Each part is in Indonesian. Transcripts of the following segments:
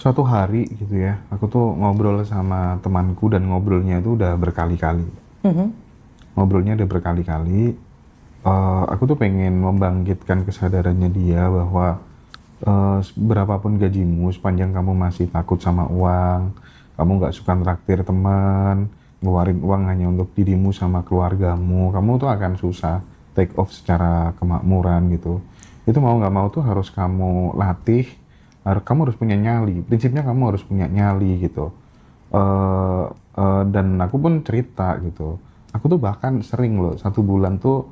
suatu hari gitu ya, aku tuh ngobrol sama temanku dan ngobrolnya itu udah berkali-kali. Mhm. Ngobrolnya udah berkali-kali. Aku tuh pengen membangkitkan kesadarannya dia bahwa berapapun gajimu, sepanjang kamu masih takut sama uang, kamu nggak suka traktir teman, ngeluarin uang hanya untuk dirimu sama keluargamu, kamu tuh akan susah take off secara kemakmuran gitu. Itu mau nggak mau tuh harus kamu latih, kamu harus punya nyali. Prinsipnya kamu harus punya nyali gitu. eh dan aku pun cerita gitu. Aku tuh bahkan sering loh, 1 bulan tuh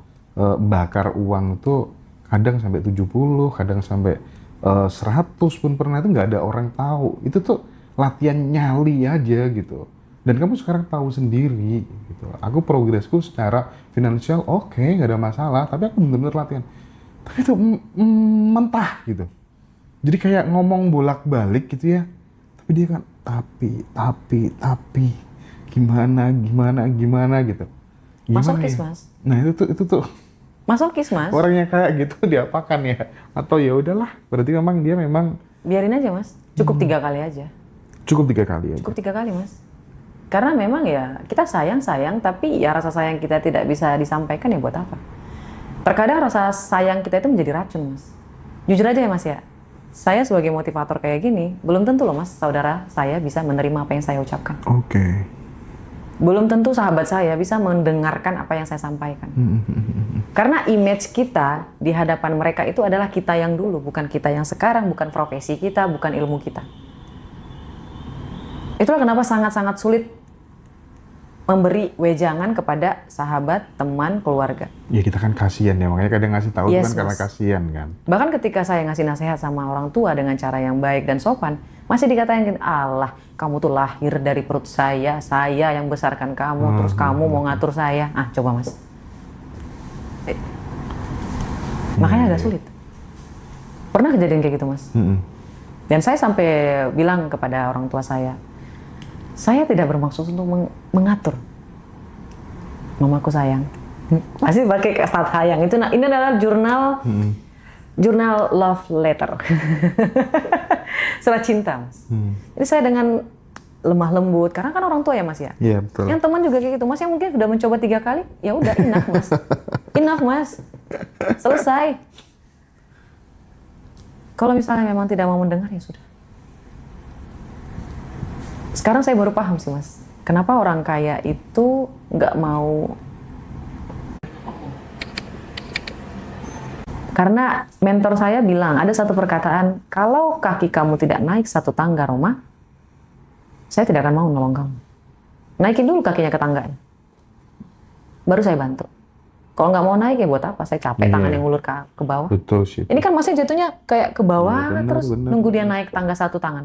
bakar uang tuh kadang sampai 70, kadang sampai 100 pun pernah, itu nggak ada orang tahu. Itu tuh latihan nyali aja gitu. Dan kamu sekarang tahu sendiri gitu. Aku progresku secara finansial oke, nggak ada masalah, tapi aku bener-bener latihan. Tapi itu mentah gitu. Jadi kayak ngomong bolak-balik gitu ya. Tapi dia kan tapi gimana gitu. Gimana Masokis, ya? Mas. Nah, itu tuh Masokis, Mas. orangnya kayak gitu diapakan ya? Atau ya udahlah, berarti memang dia memang Biarin aja, Mas. Cukup 3 kali aja. cukup 3 kali aja. Cukup 3 kali, Mas. Karena memang ya kita sayang, tapi ya rasa sayang kita tidak bisa disampaikan ya buat apa? Terkadang rasa sayang kita itu menjadi racun, Mas. Jujur aja ya, Mas ya. Saya sebagai motivator kayak gini, belum tentu loh, Mas, saudara saya bisa menerima apa yang saya ucapkan. Oke. Belum tentu sahabat saya bisa mendengarkan apa yang saya sampaikan. Karena image kita di hadapan mereka itu adalah kita yang dulu, bukan kita yang sekarang, bukan profesi kita, bukan ilmu kita. Itulah kenapa sangat-sangat sulit memberi wejangan kepada sahabat, teman, keluarga. Ya kita kan kasihan ya, makanya kadang ngasih tahu Yes, kan karena Mas. kasihan kan. Bahkan ketika saya ngasih nasihat sama orang tua dengan cara yang baik dan sopan, masih dikatain, Allah, kamu tuh lahir dari perut saya yang besarkan kamu, terus kamu mau ngatur saya. Ah, coba Mas. Makanya agak sulit. Pernah kejadian kayak gitu, Mas. Dan saya sampai bilang kepada orang tua saya tidak bermaksud untuk mengatur. Mamaku sayang. Masih pakai kata sayang. Ini adalah jurnal love letter. Surat cinta, Mas. Jadi saya dengan lemah lembut, karena kan orang tua ya, Mas ya. Iya, betul. Yang teman juga kayak gitu, Mas, yang mungkin sudah mencoba 3 kali, ya udah enough, Mas. Enough, Mas. Selesai. Kalau misalnya memang tidak mau mendengar, ya sudah. Sekarang saya baru paham sih, Mas. Kenapa orang kaya itu nggak mau. Karena mentor saya bilang, ada satu perkataan, kalau kaki kamu tidak naik 1 tangga rumah, saya tidak akan mau nolong kamu. Naikin dulu kakinya ke tangganya. Baru saya bantu. Kalau nggak mau naik ya buat apa? Saya capek tangan yang ngulur ke bawah. Betul sih. Ini kan masih jatuhnya kayak ke bawah, Bener, terus bener. nunggu dia naik tangga 1 tangan.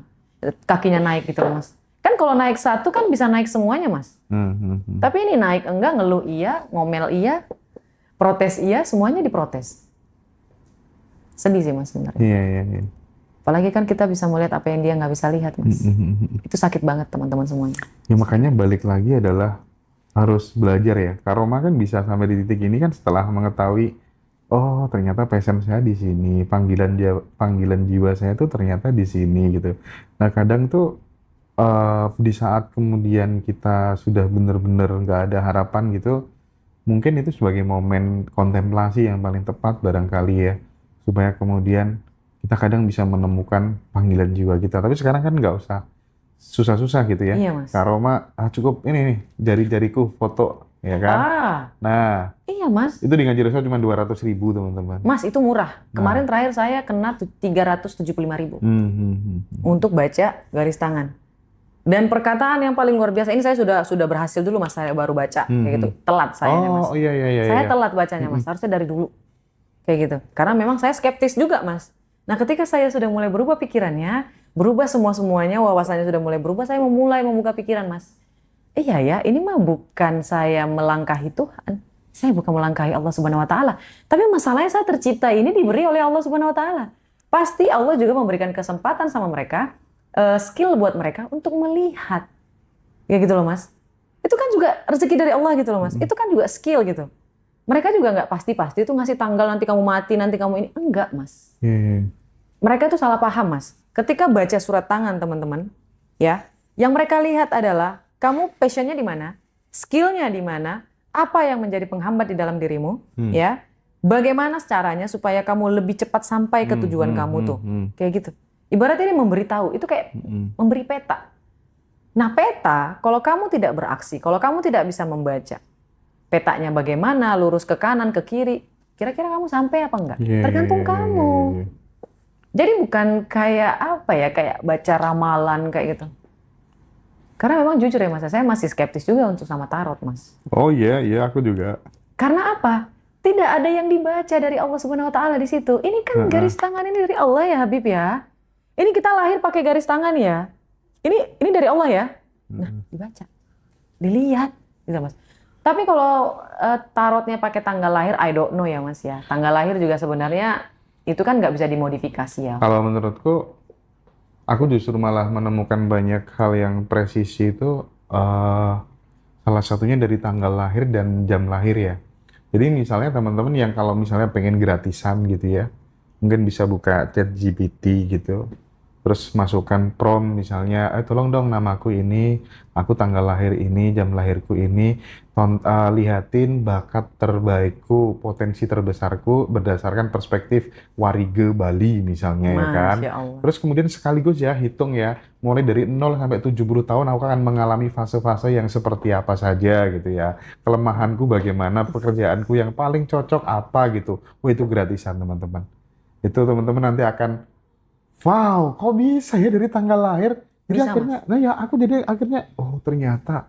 Kakinya naik gitu loh, Mas. Kan kalau naik 1 kan bisa naik semuanya, Mas. Tapi ini naik enggak, ngeluh iya, ngomel iya, protes iya, semuanya diprotes. Sedih sih, Mas, sebenarnya. Iya. Apalagi kan kita bisa melihat apa yang dia nggak bisa lihat, Mas. Itu sakit banget, teman-teman semuanya. Ya makanya balik lagi adalah harus belajar ya. Kak Roma kan bisa sampai di titik ini kan setelah mengetahui, oh ternyata passion saya di sini, panggilan jiwa saya tuh ternyata di sini gitu. Nah kadang tuh di saat kemudian kita sudah benar-benar nggak ada harapan gitu, mungkin itu sebagai momen kontemplasi yang paling tepat barangkali ya, supaya kemudian kita kadang bisa menemukan panggilan jiwa kita. Tapi sekarang kan nggak usah susah-susah gitu ya. Iya, Mas. Kak Roma, cukup ini nih, jari-jariku foto, ya kan? Nah, Iya, Mas. itu di Ngaji Rasul cuma 200.000 teman-teman. Mas, itu murah. Kemarin terakhir saya kena 375.000 untuk baca garis tangan. Dan perkataan yang paling luar biasa, ini saya sudah berhasil dulu, Mas, saya baru baca kayak gitu. Telat saya, Mas. Oh iya. Saya telat bacanya, Mas. Harusnya dari dulu. Kayak gitu. Karena memang saya skeptis juga, Mas. Nah, ketika saya sudah mulai berubah pikirannya, berubah semuanya, wawasannya sudah mulai berubah, saya mulai membuka pikiran, Mas. Iya ya, ini mah bukan saya melangkahi Tuhan. Saya bukan melangkahi Allah Subhanahu wa taala. Tapi masalahnya saya tercipta ini diberi oleh Allah Subhanahu wa taala. Pasti Allah juga memberikan kesempatan sama mereka, skill buat mereka untuk melihat. Ya gitu loh, Mas. Itu kan juga rezeki dari Allah gitu loh, Mas. Itu kan juga skill gitu. Mereka juga nggak pasti-pasti itu ngasih tanggal nanti kamu mati, nanti kamu ini. Enggak, Mas. Mereka itu salah paham, Mas. ketika baca surat tangan teman-teman, ya, yang mereka lihat adalah kamu passionnya di mana, skillnya di mana, apa yang menjadi penghambat di dalam dirimu, ya, bagaimana caranya supaya kamu lebih cepat sampai ke tujuan kamu tuh, kayak gitu. Ibarat ini memberitahu, itu kayak memberi peta. Nah peta, kalau kamu tidak beraksi, kalau kamu tidak bisa membaca petanya bagaimana, lurus ke kanan, ke kiri, kira-kira kamu sampai apa enggak? Tergantung kamu. Jadi bukan kayak apa ya, kayak baca ramalan kayak gitu. Karena memang jujur ya mas, saya masih skeptis juga untuk sama tarot mas. Oh iya, aku juga. Karena apa? Tidak ada yang dibaca dari Allah Subhanahu Wa Taala di situ. Ini kan garis tangan ini dari Allah ya Habib ya. Ini kita lahir pakai garis tangan ya. Ini dari Allah ya. Nah, dibaca, dilihat, gitu mas. Tapi kalau tarotnya pakai tanggal lahir, I don't know ya mas ya. Tanggal lahir juga sebenarnya itu kan nggak bisa dimodifikasi ya. Kalau menurutku, aku justru malah menemukan banyak hal yang presisi itu salah satunya dari tanggal lahir dan jam lahir ya. Jadi misalnya teman-teman yang kalau misalnya pengen gratisan gitu ya, mungkin bisa buka ChatGPT gitu. Terus masukkan prompt misalnya, tolong dong namaku ini, aku tanggal lahir ini, jam lahirku ini, lihatin bakat terbaikku, potensi terbesarku berdasarkan perspektif Warige Bali misalnya ya kan. Terus kemudian sekaligus ya hitung ya, mulai dari 0 sampai 70 tahun aku akan mengalami fase-fase yang seperti apa saja gitu ya. Kelemahanku bagaimana, pekerjaanku yang paling cocok apa gitu. Oh itu gratisan teman-teman. Itu teman-teman nanti akan wow, kok bisa ya dari tanggal lahir? Jadi bisa, akhirnya, nah ya aku jadi akhirnya, oh ternyata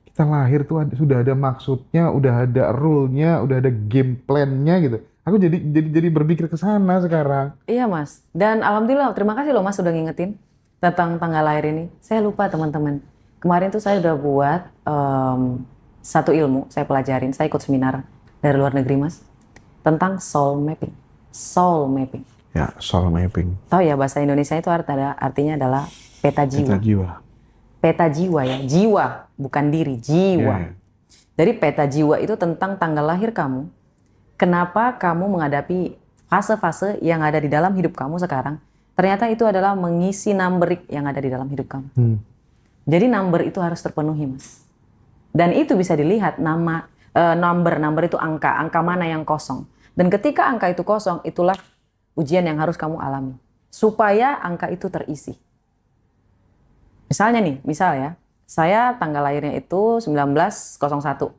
kita lahir tuh sudah ada maksudnya, udah ada rule-nya, udah ada game plan-nya gitu. Aku jadi berpikir ke sana sekarang. Iya mas, dan alhamdulillah terima kasih loh mas sudah ngingetin tentang tanggal lahir ini. Saya lupa teman-teman. Kemarin tuh saya udah buat satu ilmu, saya pelajarin, saya ikut seminar dari luar negeri mas, tentang soul mapping. Soul mapping. Ya, soul mapping. Tahu ya bahasa Indonesia itu artinya adalah peta jiwa. Peta jiwa. Peta jiwa ya, jiwa bukan diri, jiwa. Jadi peta jiwa itu tentang tanggal lahir kamu. Kenapa kamu menghadapi fase-fase yang ada di dalam hidup kamu sekarang? Ternyata itu adalah mengisi numberik yang ada di dalam hidup kamu. Jadi number itu harus terpenuhi mas. Dan itu bisa dilihat number itu angka mana yang kosong. Dan ketika angka itu kosong, itulah ujian yang harus kamu alami supaya angka itu terisi. Misalnya nih, saya tanggal lahirnya itu 1901.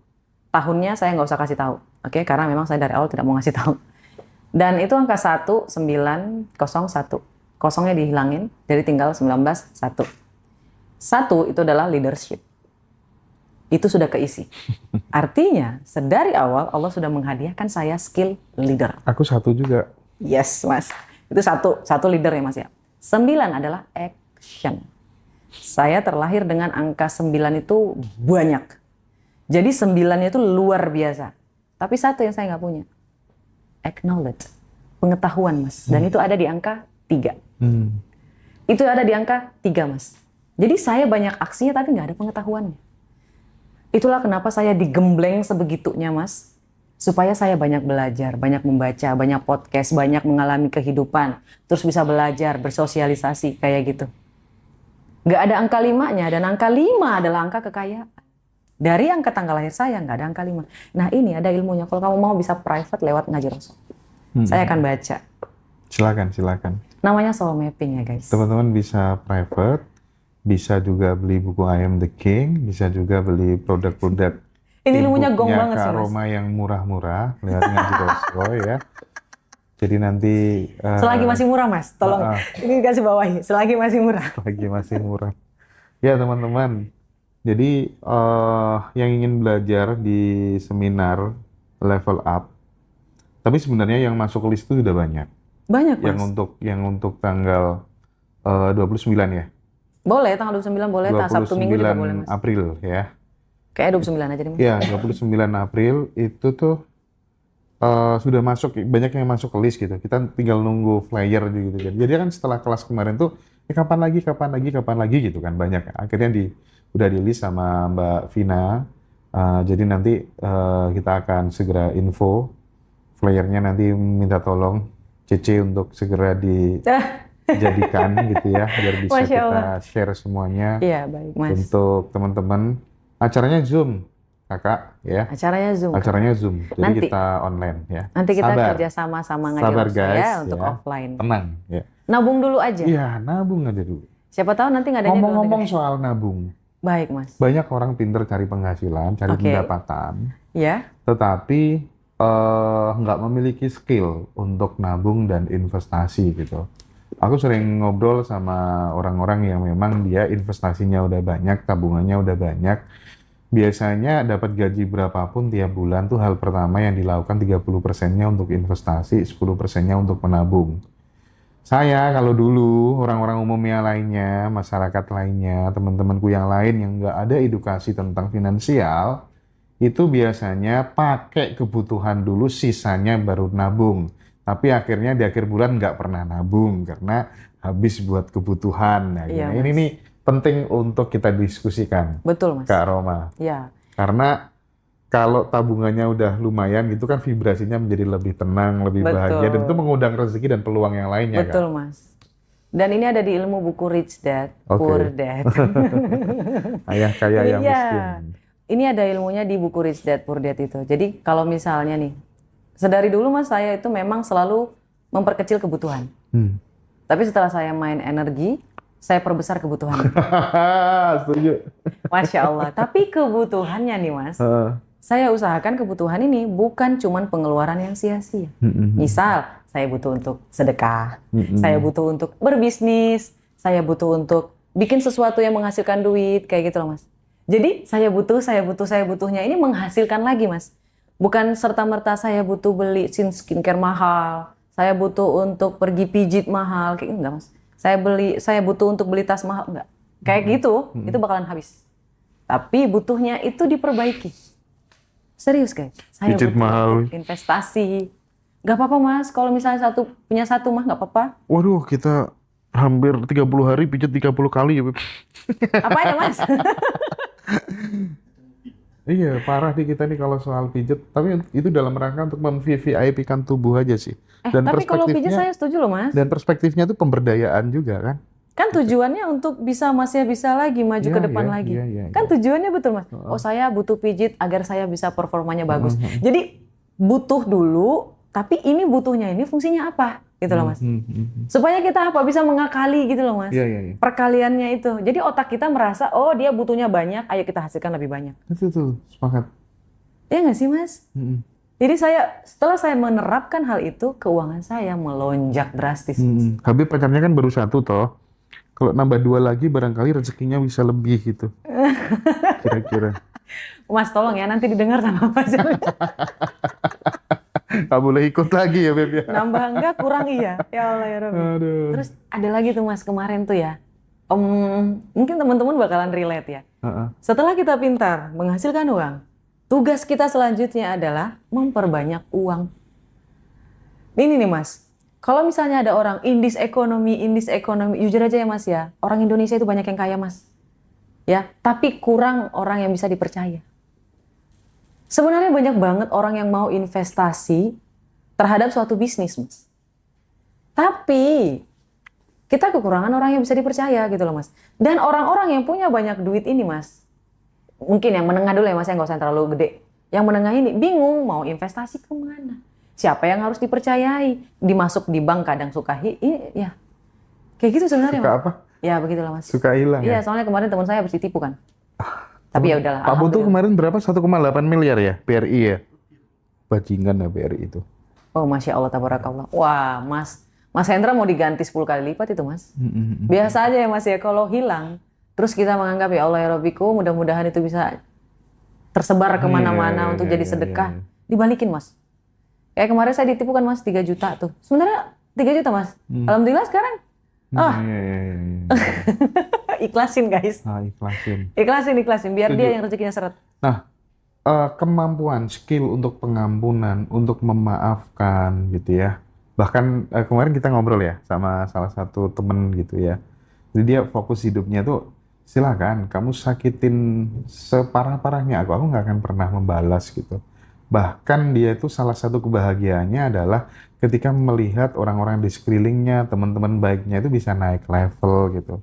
Tahunnya saya nggak usah kasih tahu, oke? Karena memang saya dari awal tidak mau ngasih tahu. Dan itu angka 1901. Kosongnya dihilangin, jadi tinggal 191. 1 itu adalah leadership. Itu sudah keisi. Artinya, sedari awal Allah sudah menghadiahkan saya skill leader. Aku 1 juga. Yes, mas. Itu satu leader ya, mas ya. 9 adalah action. Saya terlahir dengan angka 9 itu banyak. Jadi 9-nya itu luar biasa. Tapi 1 yang saya nggak punya. Acknowledge. Pengetahuan, mas. Dan itu ada di angka 3. Itu ada di angka 3, mas. Jadi saya banyak aksinya tapi nggak ada pengetahuannya. Itulah kenapa saya digembleng sebegitunya, mas. Supaya saya banyak belajar, banyak membaca, banyak podcast, banyak mengalami kehidupan. Terus bisa belajar, bersosialisasi, kayak gitu. Nggak ada angka 5-nya, dan angka 5 adalah angka kekayaan. Dari angka tanggal lahir saya, nggak ada angka 5. Nah ini ada ilmunya, kalau kamu mau bisa private lewat ngaji Rasul. Saya akan baca. Silakan. Namanya soul mapping ya guys. Teman-teman bisa private, bisa juga beli buku I Am The King, bisa juga beli produk-produk ini ilmunya gong banget sih mas. Aroma yang murah-murah lewat ngaji Rasul ya. Jadi nanti selagi masih murah mas, tolong ini kasih bawahi. Selagi masih murah. Selagi masih murah. Ya teman-teman. Jadi yang ingin belajar di seminar level up, tapi sebenarnya yang masuk list itu sudah banyak. Banyak mas. Yang untuk tanggal 29 ya. Boleh tanggal 29 boleh, Sabtu Minggu juga boleh mas. April ya. Kayaknya 29 aja deh mas. Ya 29 April itu tuh sudah masuk, banyak yang masuk ke list gitu. Kita tinggal nunggu flyer gitu. Jadi kan setelah kelas kemarin tuh, kapan lagi gitu kan banyak. Akhirnya udah di list sama Mbak Vina. Jadi nanti kita akan segera info flyernya, nanti minta tolong Cece untuk segera jadikan gitu ya, biar bisa Masya kita Allah. share semuanya Iya, baik Mas. untuk teman-teman. Acaranya Zoom, Kakak ya. Acaranya Zoom, Kak. Acaranya Zoom, jadi Nanti, kita online ya. nanti kita Sabar, kerja sama ngaji sabar ruqyah guys ya untuk ya. offline. Tenang ya. Nabung dulu aja. Iya, nabung aja dulu. Siapa tahu nanti ngadanya di luar Ngomong-ngomong negeri. soal nabung, Baik, Mas. banyak orang pinter cari penghasilan, cari Oke. pendapatan, Ya, tetapi nggak memiliki skill untuk nabung dan investasi gitu. Aku sering ngobrol sama orang-orang yang memang dia investasinya udah banyak, tabungannya udah banyak. Biasanya dapat gaji berapapun tiap bulan tuh hal pertama yang dilakukan 30%-nya untuk investasi, 10%-nya untuk menabung. Saya kalau dulu, orang-orang umumnya lainnya, masyarakat lainnya, teman-temanku yang lain yang nggak ada edukasi tentang finansial, itu biasanya pakai kebutuhan dulu, sisanya baru nabung. Tapi akhirnya di akhir bulan nggak pernah nabung karena habis buat kebutuhan. Nah, Iya, ini Mas. nih penting untuk kita diskusikan, betul, Mas. Kak Roma. Ya, Karena kalau tabungannya udah lumayan gitu kan vibrasinya menjadi lebih tenang, lebih bahagia, dan itu betul. mengundang rezeki dan peluang yang lainnya, Kak. Betul, Mas. Dan ini ada di ilmu buku Rich Dad, Oke. Poor Dad. Ayah kaya yang Iya. miskin. Ini ada ilmunya di buku Rich Dad Poor Dad itu. Jadi kalau misalnya nih, sedari dulu Mas saya itu memang selalu memperkecil kebutuhan. Hmm. Tapi setelah saya main energi, saya perbesar kebutuhan. Setuju. Masya Allah. Tapi kebutuhannya nih Mas, Heeh. saya usahakan kebutuhan ini bukan cuman pengeluaran yang sia-sia. Misal, saya butuh untuk sedekah, saya butuh untuk berbisnis, saya butuh untuk bikin sesuatu yang menghasilkan duit, kayak gitu loh Mas. Jadi saya butuhnya ini menghasilkan lagi Mas. Bukan serta-merta saya butuh beli skincare mahal, saya butuh untuk pergi pijit mahal, kayak enggak Mas. Saya butuh untuk beli tas mahal, enggak. Kayak gitu, itu bakalan habis. Tapi butuhnya itu diperbaiki. Serius guys, saya Pijit butuh mahal. untuk investasi. Gak apa-apa Mas, kalau misalnya punya satu mah gak apa-apa. Waduh, kita hampir 30 hari pijat 30 kali ya, Beb. Apa ya Mas? Iya, parah nih kita nih kalau soal pijat. Tapi itu dalam rangka untuk mem-VIP-kan tubuh aja sih. Dan Tapi kalau pijat perspektifnya, saya setuju loh Mas. dan perspektifnya tuh pemberdayaan juga kan. Kan tujuannya untuk masih bisa lagi maju Iya, ke depan iya, lagi. iya, iya, Kan tujuannya betul Mas. Oh saya butuh pijit agar saya bisa performanya bagus. Jadi butuh dulu, tapi ini butuhnya ini fungsinya apa? Gitu loh Mas. Supaya kita bisa mengakali gitu loh Mas. Iya, iya, iya. Perkaliannya itu. Jadi otak kita merasa, oh dia butuhnya banyak, ayo kita hasilkan lebih banyak. Itu tuh, sepakat. Iya nggak sih Mas? Jadi setelah saya menerapkan hal itu, keuangan saya melonjak drastis. Habib pacarnya kan baru satu toh. Kalau nambah 2 lagi barangkali rezekinya bisa lebih gitu. Kira-kira. Mas tolong ya, nanti didengar sama pacarnya. Nggak boleh ikut lagi ya, Beb ya. Nambah enggak, kurang iya. Ya Allah ya Rabbi. Aduh. Terus ada lagi tuh Mas kemarin tuh ya. Mungkin teman-teman bakalan relate ya. Heeh. Setelah kita pintar menghasilkan uang, tugas kita selanjutnya adalah memperbanyak uang. Ini nih Mas. Kalau misalnya ada orang indis ekonomi, jujur aja ya Mas ya, orang Indonesia itu banyak yang kaya Mas. Ya, tapi kurang orang yang bisa dipercaya. Sebenarnya banyak banget orang yang mau investasi terhadap suatu bisnis, Mas. Tapi kita kekurangan orang yang bisa dipercaya gitu loh, Mas. Dan orang-orang yang punya banyak duit ini, Mas, mungkin yang menengah dulu ya Mas, ya nggak usah terlalu gede. Yang menengah ini bingung mau investasi kemana. Siapa yang harus dipercayai? Dimasuk di bank kadang suka ya. Kayak gitu sebenarnya, Suka Mas. apa? Ya begitulah, Mas. Suka hilang Iya, ya? soalnya kemarin teman saya habis ditipu kan. Tapi ya udahlah. Pak Putu alhamdulillah. kemarin berapa? 1,8 miliar ya? BRI ya? Bajingan ya BRI itu. Oh, Masya Allah, tabarakallah. Wah, Mas Hendra mau diganti 10 kali lipat itu, Mas. Biasa aja ya, Mas ya. Kalau hilang, terus kita menganggap ya Allah ya Rabbiku, mudah-mudahan itu bisa tersebar kemana-mana untuk jadi sedekah. Dibalikin, Mas. Kayak kemarin saya ditipu kan, Mas, 3 juta tuh. Sebenarnya 3 juta, Mas. Alhamdulillah sekarang. Iya. Ikhlasin, guys. Ikhlasin. Ikhlasin. Biar dia yang rezekinya seret. Nah, kemampuan, skill untuk pengampunan, untuk memaafkan gitu ya. Bahkan kemarin kita ngobrol ya sama salah satu temen gitu ya. Jadi dia fokus hidupnya tuh, silakan kamu sakitin separah-parahnya aku nggak akan pernah membalas gitu. Bahkan dia itu salah satu kebahagiaannya adalah ketika melihat orang-orang di sekelilingnya, teman-teman baiknya itu bisa naik level gitu.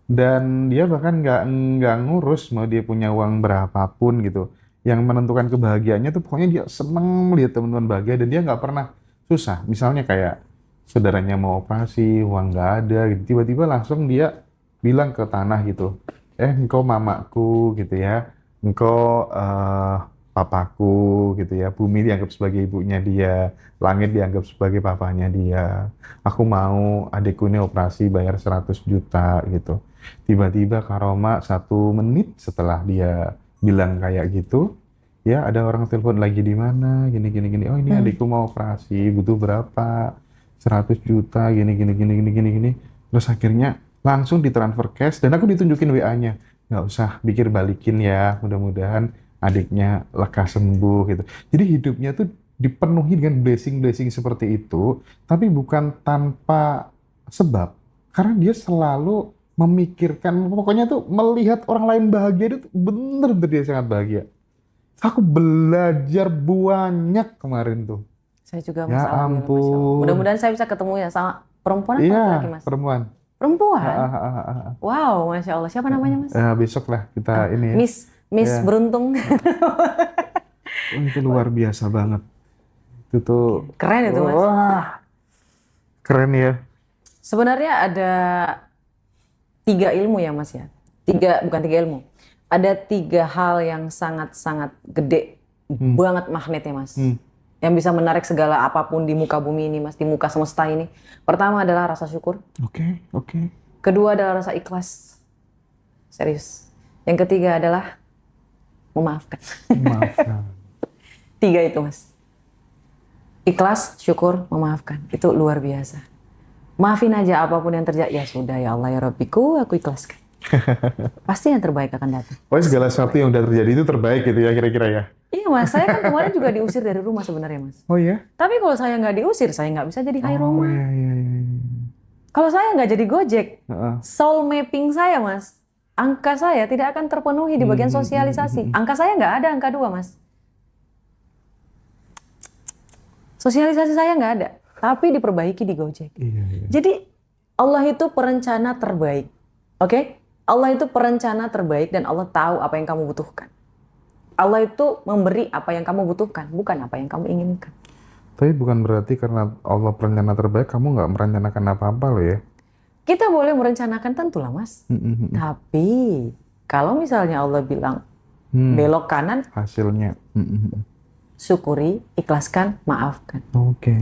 Dan dia bahkan nggak ngurus mau dia punya uang berapapun gitu. Yang menentukan kebahagiaannya tuh pokoknya dia seneng melihat teman-teman bahagia dan dia nggak pernah susah. Misalnya kayak saudaranya mau operasi, uang nggak ada gitu. Tiba-tiba langsung dia bilang ke tanah gitu, engkau mamaku gitu ya, engkau papaku gitu ya, bumi dianggap sebagai ibunya dia, langit dianggap sebagai papanya dia. Aku mau adikku ini operasi bayar 100 juta gitu. Tiba-tiba Karoma 1 menit setelah dia bilang kayak gitu, ya ada orang telepon lagi di mana, gini. Oh ini adikku mau operasi, butuh berapa? 100 juta, gini. Terus akhirnya langsung ditransfer cash dan aku ditunjukin WA-nya. Nggak usah pikir balikin ya, mudah-mudahan adiknya lekas sembuh gitu. Jadi hidupnya tuh dipenuhi dengan blessing-blessing seperti itu, tapi bukan tanpa sebab. Karena dia selalu memikirkan, pokoknya tuh melihat orang lain bahagia itu bener-bener dia sangat bahagia. Aku belajar banyak kemarin tuh. Saya juga Ya Mas, alhamdulillah, Masya Allah. ampun. Mudah-mudahan saya bisa ketemu ya sama perempuan atau Iya, laki-laki Mas? perempuan. Perempuan? Ah. Wow, Masya Allah. Siapa namanya Mas? Besok lah kita ini ya. Miss Ya. Beruntung. Oh, itu luar biasa banget. Itu tuh, Keren itu Mas. wah, keren ya. Sebenarnya ada 3 ilmu ya Mas ya. Bukan 3 ilmu. Ada 3 hal yang sangat-sangat gede banget magnetnya Mas. Yang bisa menarik segala apapun di muka bumi ini Mas, di muka semesta ini. Pertama adalah rasa syukur. Oke. Kedua adalah rasa ikhlas. Serius. Yang ketiga adalah memaafkan. Maafkan. 3 itu Mas. Ikhlas, syukur, memaafkan. Itu luar biasa. Maafin aja apapun yang terjadi. Ya sudah ya Allah ya Rabbiku, aku ikhlaskan. Pasti yang terbaik akan datang. Oh, segala sesuatu yang udah terjadi itu terbaik gitu ya kira-kira ya. Iya Mas, saya kan kemarin juga diusir dari rumah sebenarnya Mas. Oh iya? Tapi kalau saya nggak diusir, saya nggak bisa jadi high Oh Roma. iya. Kalau saya nggak jadi Gojek, Heeh. soul mapping saya Mas, angka saya tidak akan terpenuhi di bagian sosialisasi. Angka saya nggak ada angka 2 Mas. Sosialisasi saya nggak ada, tapi diperbaiki di Gojek. Iya. Jadi Allah itu perencana terbaik, oke? Allah itu perencana terbaik dan Allah tahu apa yang kamu butuhkan. Allah itu memberi apa yang kamu butuhkan, bukan apa yang kamu inginkan. Tapi bukan berarti karena Allah perencana terbaik kamu nggak merencanakan apa-apa loh ya. Kita boleh merencanakan tentulah Mas. Tapi kalau misalnya Allah bilang belok kanan, Hasilnya. syukuri, ikhlaskan, maafkan. Oke.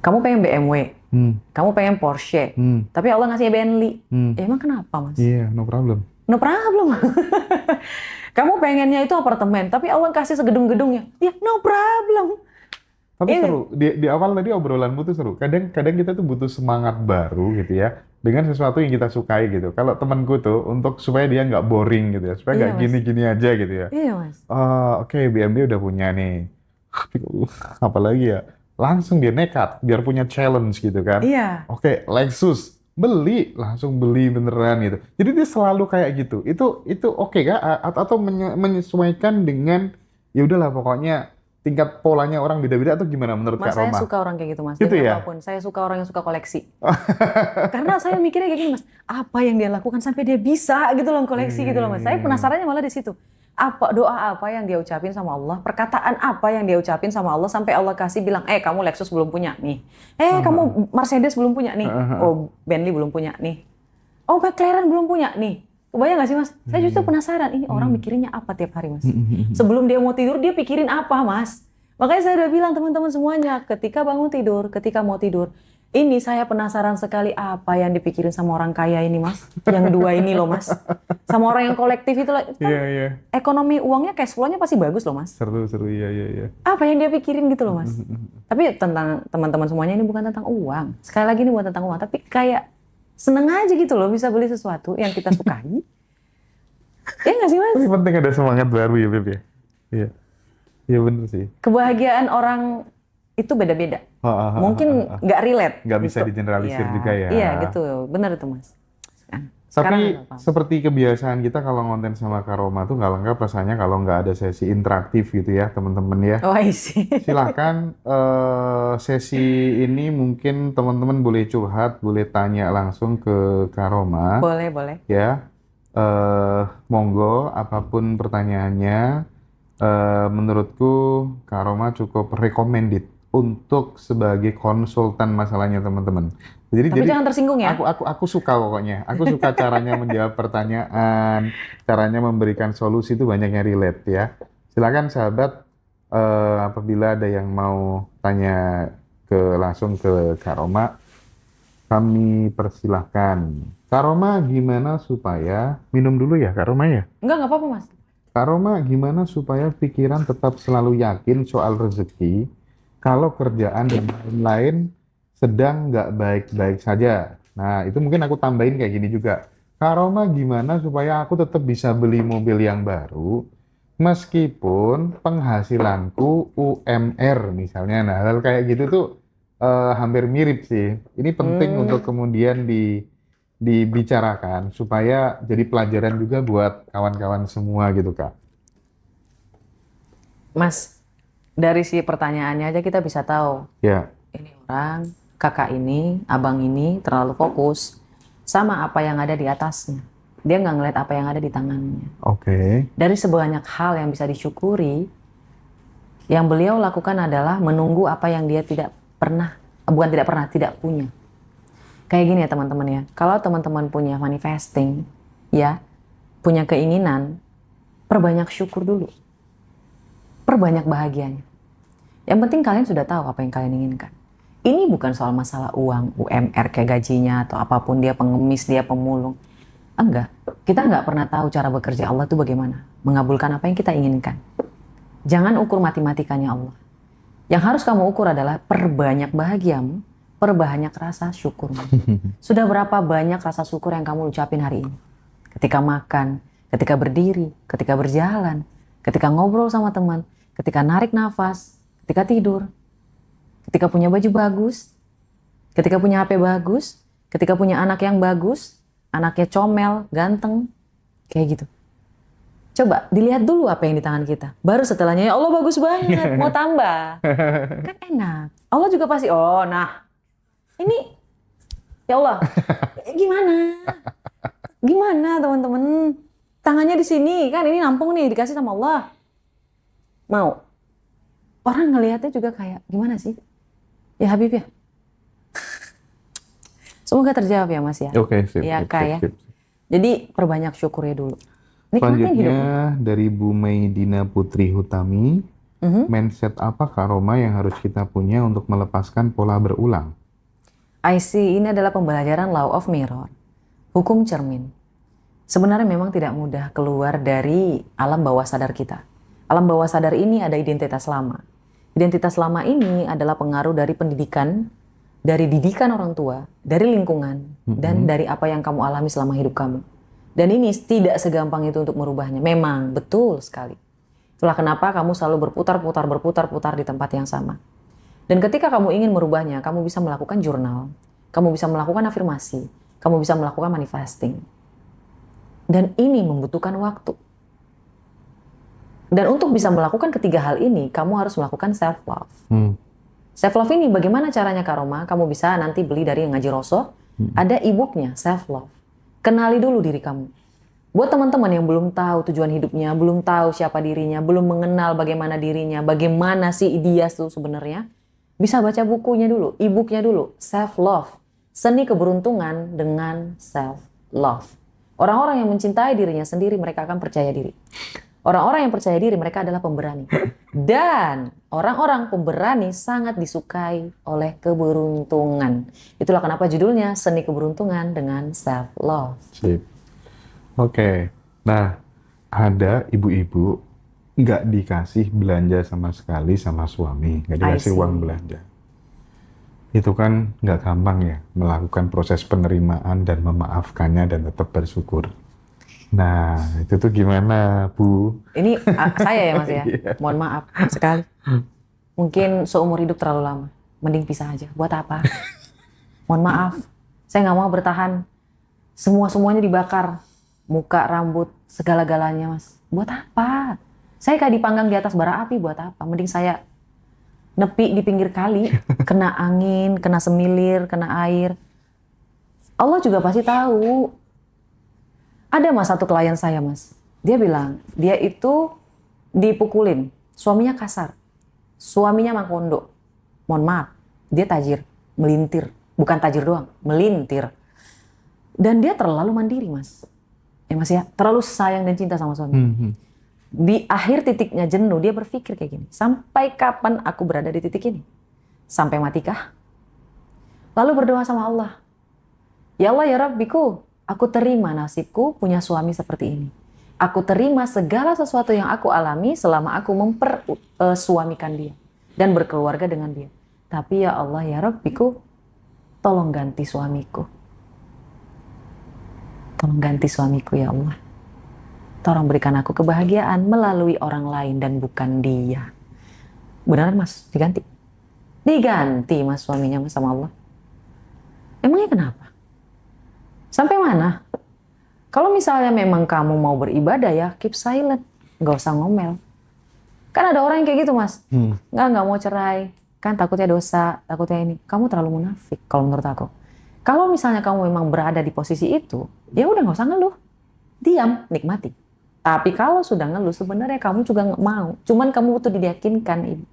Kamu pengen BMW, kamu pengen Porsche, tapi Allah ngasih Bentley. Emang kenapa Mas? Iya, no problem. No problem. Kamu pengennya itu apartemen, tapi Allah kasih segedung-gedungnya. Ya, no problem. Tapi seru, di awal tadi obrolanmu tuh seru. Kadang kita tuh butuh semangat baru gitu ya, dengan sesuatu yang kita sukai gitu. Kalau temanku tuh, untuk supaya dia nggak boring gitu ya, supaya nggak gini-gini aja gitu ya. Iya Mas. Oke, BMW udah punya nih. Apalagi ya, langsung dia nekat, biar punya challenge gitu kan. Iya. Oke, Lexus. Langsung beli beneran gitu. Jadi dia selalu kayak gitu. Itu oke kah? Atau menyesuaikan dengan, ya udahlah pokoknya tingkat polanya orang beda-beda atau gimana menurut Mas, Kak Roma? saya suka orang kayak gitu Mas. Gitu Dengan ya? apapun. Saya suka orang yang suka koleksi. Karena saya mikirnya kayak gini Mas. Apa yang dia lakukan sampai dia bisa gitu loh koleksi gitu loh Mas. Saya penasarannya malah di situ. Doa apa yang dia ucapin sama Allah, perkataan apa yang dia ucapin sama Allah sampai Allah kasih bilang, kamu Lexus belum punya nih. Kamu Mercedes belum punya nih. Oh, Bentley belum punya nih. Oh, McLaren belum punya nih. Kebayang gak sih Mas? Saya justru penasaran, ini orang mikirinnya apa tiap hari Mas? Sebelum dia mau tidur, dia pikirin apa Mas? Makanya saya udah bilang teman-teman semuanya, ketika bangun tidur, ketika mau tidur, ini saya penasaran sekali apa yang dipikirin sama orang kaya ini Mas. Yang 2 ini loh Mas. Sama orang yang kolektif itu loh. Iya. Ekonomi uangnya, cash flow-nya pasti bagus loh Mas. Seru, iya. Apa yang dia pikirin gitu loh Mas. Tapi tentang teman-teman semuanya ini bukan tentang uang. Sekali lagi ini bukan tentang uang, tapi kayak seneng aja gitu loh bisa beli sesuatu yang kita sukai. Ya nggak sih Mas? Tapi penting ada semangat baru ya Beb ya. Iya. Iya bener sih. Kebahagiaan orang itu beda-beda. Mungkin nggak relate. Nggak bisa digeneralisir juga ya. Iya gitu, benar itu Mas. Sekarang Tapi udah paham. seperti kebiasaan kita kalau ngonten sama Kak Roma tuh nggak lengkap rasanya kalau nggak ada sesi interaktif gitu ya teman-teman ya. Oh, I see. Silakan sesi ini mungkin teman-teman boleh curhat, boleh tanya langsung ke Kak Roma Boleh, boleh. ya. Monggo apapun pertanyaannya, menurutku Kak Roma cukup recommended untuk sebagai konsultan masalahnya teman-teman. Tapi jangan tersinggung ya. Aku suka pokoknya. Aku suka caranya menjawab pertanyaan, caranya memberikan solusi itu banyaknya relate ya. Silakan sahabat, apabila ada yang mau tanya langsung ke Kak Roma, kami persilahkan. Kak Roma, gimana supaya minum dulu ya Kak Roma ya? Enggak apa-apa Mas. Kak Roma, gimana supaya pikiran tetap selalu yakin soal rezeki kalau kerjaan dan lain-lain sedang nggak baik-baik saja? Nah, itu mungkin aku tambahin kayak gini juga. Kak Roma, gimana supaya aku tetap bisa beli mobil yang baru meskipun penghasilanku UMR misalnya. Nah, hal kayak gitu tuh hampir mirip sih. Ini penting untuk kemudian dibicarakan supaya jadi pelajaran juga buat kawan-kawan semua gitu Kak. Mas, dari si pertanyaannya aja kita bisa tahu. Ya, Ini orang, kakak ini, abang ini terlalu fokus sama apa yang ada di atasnya. Dia nggak ngeliat apa yang ada di tangannya. oke. Dari sebanyak hal yang bisa disyukuri, yang beliau lakukan adalah menunggu apa yang dia tidak punya. Kayak gini ya teman-teman ya, kalau teman-teman punya manifesting, ya, punya keinginan, perbanyak syukur dulu. Perbanyak bahagianya. Yang penting kalian sudah tahu apa yang kalian inginkan. Ini bukan soal masalah uang, UMR kayak gajinya, atau apapun, dia pengemis, dia pemulung. Enggak, kita nggak pernah tahu cara bekerja Allah itu bagaimana. Mengabulkan apa yang kita inginkan. Jangan ukur matematikanya Allah. Yang harus kamu ukur adalah perbanyak bahagiamu, perbanyak rasa syukurmu. Sudah berapa banyak rasa syukur yang kamu ucapin hari ini? Ketika makan, ketika berdiri, ketika berjalan, ketika ngobrol sama teman, ketika narik nafas, ketika tidur, ketika punya baju bagus, ketika punya HP bagus, ketika punya anak yang bagus, anaknya comel, ganteng, kayak gitu. Coba dilihat dulu apa yang di tangan kita. Baru setelahnya, ya Allah bagus banget, mau tambah. Kan enak. Allah juga pasti, oh nah, ini, ya Allah, gimana? Gimana teman-teman? Tangannya di sini, kan ini nampung nih, dikasih sama Allah. Mau? Orang ngelihatnya juga kayak, gimana sih? Ya Habib ya? Semoga terjawab ya Mas ya. Oke, sip. Iya sip, Kak sip, ya. sip. Jadi perbanyak syukurnya dulu. Nikmatin hidupnya. Selanjutnya dari Bu Maidina Putri Hutami, mindset apa Kak Roma yang harus kita punya untuk melepaskan pola berulang? I see, ini adalah pembelajaran law of mirror. Hukum cermin. Sebenarnya memang tidak mudah keluar dari alam bawah sadar kita. Alam bawah sadar ini ada identitas lama. Identitas lama ini adalah pengaruh dari pendidikan, dari didikan orang tua, dari lingkungan, dan dari apa yang kamu alami selama hidup kamu. Dan ini tidak segampang itu untuk merubahnya. Memang, betul sekali. Itulah kenapa kamu selalu berputar-putar di tempat yang sama. Dan ketika kamu ingin merubahnya, kamu bisa melakukan jurnal, kamu bisa melakukan afirmasi, kamu bisa melakukan manifesting. Dan ini membutuhkan waktu. Dan untuk bisa melakukan ketiga hal ini, kamu harus melakukan self-love. Self-love ini bagaimana caranya Kak Roma? Kamu bisa nanti beli dari Ngaji Roso, ada e-booknya, self-love. Kenali dulu diri kamu. Buat teman-teman yang belum tahu tujuan hidupnya, belum tahu siapa dirinya, belum mengenal bagaimana dirinya, bagaimana sih dia tuh sebenarnya, bisa baca bukunya dulu, e-booknya dulu, self-love. Seni keberuntungan dengan self-love. Orang-orang yang mencintai dirinya sendiri, mereka akan percaya diri. Orang-orang yang percaya diri, mereka adalah pemberani. Dan orang-orang pemberani sangat disukai oleh keberuntungan. Itulah kenapa judulnya Seni Keberuntungan dengan Self-Love. Sip. Oke. Nah, ada ibu-ibu nggak dikasih belanja sama sekali sama suami. Nggak dikasih uang belanja. Itu kan nggak gampang ya, melakukan proses penerimaan dan memaafkannya dan tetap bersyukur. Nah, itu tuh gimana, Bu? Ini saya ya Mas ya, mohon maaf sekali. Mungkin seumur hidup terlalu lama, mending pisah aja. Buat apa? Mohon maaf, saya nggak mau bertahan Semuanya dibakar. Muka, rambut, segala-galanya mas. Buat apa? Saya kayak dipanggang di atas bara api buat apa? Mending saya nepi di pinggir kali. Kena angin, kena semilir, kena air. Allah juga pasti tahu. Ada mas satu klien saya mas. Dia bilang, dia itu dipukulin. Suaminya kasar. Suaminya mangkondo. Mohon maaf, dia tajir, melintir. Bukan tajir doang, melintir. Dan dia terlalu mandiri mas. Ya mas ya, terlalu sayang dan cinta sama suami. Di akhir titiknya jenuh, dia berpikir kayak gini. Sampai kapan aku berada di titik ini? Sampai matikah? Lalu berdoa sama Allah. Ya Allah ya Rabbiku, aku terima nasibku punya suami seperti ini. Aku terima segala sesuatu yang aku alami selama aku mempersuamikan dia. Dan berkeluarga dengan dia. Tapi ya Allah ya Rabbiku, tolong ganti suamiku. Tolong ganti suamiku ya Allah. Tolong berikan aku kebahagiaan melalui orang lain dan bukan dia. Benar mas, diganti. Diganti mas suaminya mas sama Allah. Emangnya kenapa? Sampai mana? Kalau misalnya memang kamu mau beribadah ya keep silent. Gak usah ngomel. Kan ada orang yang kayak gitu mas. Nggak mau cerai. Kan takutnya dosa, takutnya ini. Kamu terlalu munafik kalau menurut aku. Kalau misalnya kamu memang berada di posisi itu, ya udah nggak usah ngeluh. Diam, nikmati. Tapi kalau sudah ngeluh, sebenarnya kamu juga nggak mau. Cuman kamu butuh diyakinkan,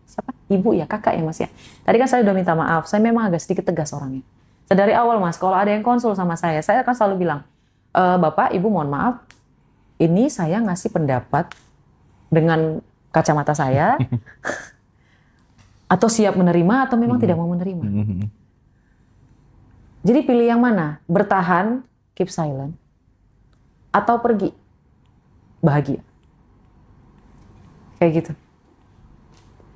ibu ya, kakak ya mas ya. Tadi kan saya udah minta maaf, saya memang agak sedikit tegas orangnya. Dari awal mas, kalau ada yang konsul sama saya akan selalu bilang, Bapak, Ibu mohon maaf, ini saya ngasih pendapat dengan kacamata saya, atau siap menerima atau memang tidak mau menerima. Jadi pilih yang mana? Bertahan, keep silent, atau pergi, bahagia. Kayak gitu.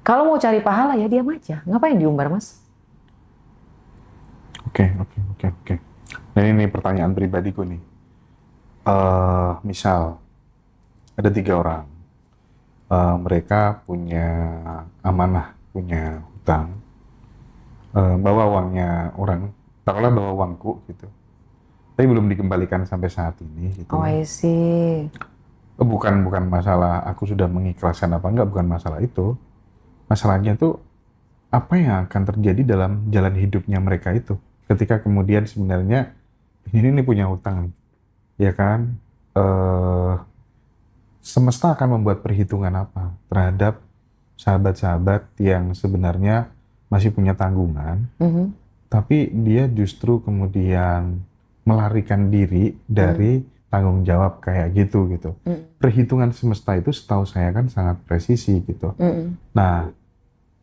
Kalau mau cari pahala ya diam aja. Ngapain diumbar mas? Oke. Dan ini pertanyaan pribadiku nih. Misal, ada 3 orang. Mereka punya amanah, punya hutang. Bawa uangnya orang. Taruhlah bawa uangku gitu. Tapi belum dikembalikan sampai saat ini gitu. Oh, I see. Bukan masalah aku sudah mengikhlaskan apa enggak, bukan masalah itu. Masalahnya tuh apa yang akan terjadi dalam jalan hidupnya mereka itu. Ketika kemudian sebenarnya ini punya hutang. Ya kan? Semesta akan membuat perhitungan apa terhadap sahabat-sahabat yang sebenarnya masih punya tanggungan. Tapi dia justru kemudian melarikan diri dari tanggung jawab kayak gitu. Perhitungan semesta itu setahu saya kan sangat presisi gitu. Nah,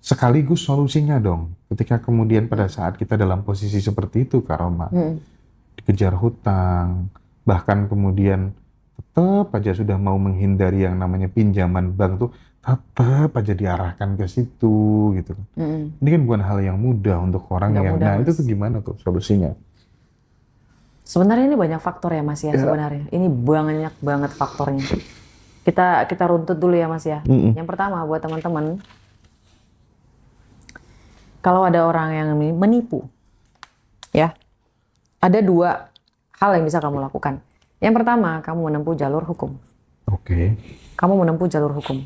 sekaligus solusinya dong. Ketika kemudian pada saat kita dalam posisi seperti itu, Kak Roma, dikejar hutang, bahkan kemudian tetap aja sudah mau menghindari yang namanya pinjaman bank tuh, tetap aja diarahkan ke situ gitu. Ini kan bukan hal yang mudah untuk orang yang, nah itu tuh gimana tuh solusinya? Sebenarnya ini banyak faktor ya mas ya, sebenarnya. Ini banyak banget faktornya. Kita runtut dulu ya mas ya. Yang pertama buat teman-teman, kalau ada orang yang menipu, ya, ada 2 hal yang bisa kamu lakukan. Yang pertama, kamu menempuh jalur hukum. Oke. Kamu menempuh jalur hukum.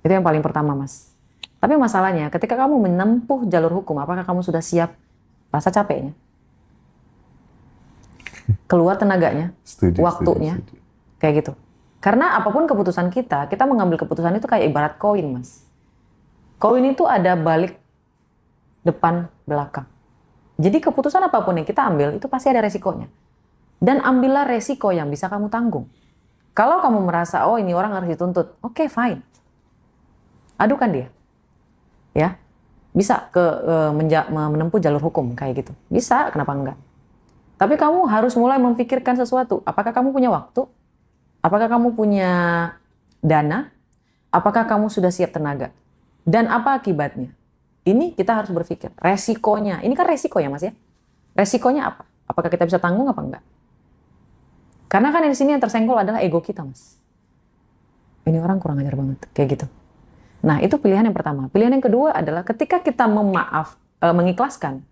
Itu yang paling pertama, Mas. Tapi masalahnya, ketika kamu menempuh jalur hukum, apakah kamu sudah siap rasa capeknya? Keluar tenaganya, waktunya, kayak gitu. Karena apapun keputusan kita mengambil keputusan itu kayak ibarat koin, Mas. Koin itu ada balik, depan, belakang. Jadi keputusan apapun yang kita ambil, itu pasti ada resikonya. Dan ambillah resiko yang bisa kamu tanggung. Kalau kamu merasa, oh ini orang harus dituntut, oke, fine. Adukan dia. Ya, bisa menempuh jalur hukum kayak gitu. Bisa, kenapa enggak? Tapi kamu harus mulai memikirkan sesuatu. Apakah kamu punya waktu? Apakah kamu punya dana? Apakah kamu sudah siap tenaga? Dan apa akibatnya? Ini kita harus berpikir. Resikonya, ini kan resiko ya Mas ya? Resikonya apa? Apakah kita bisa tanggung apa enggak? Karena kan di sini yang tersenggol adalah ego kita, Mas. Ini orang kurang ajar banget, kayak gitu. Nah, itu pilihan yang pertama. Pilihan yang kedua adalah ketika kita mengikhlaskan,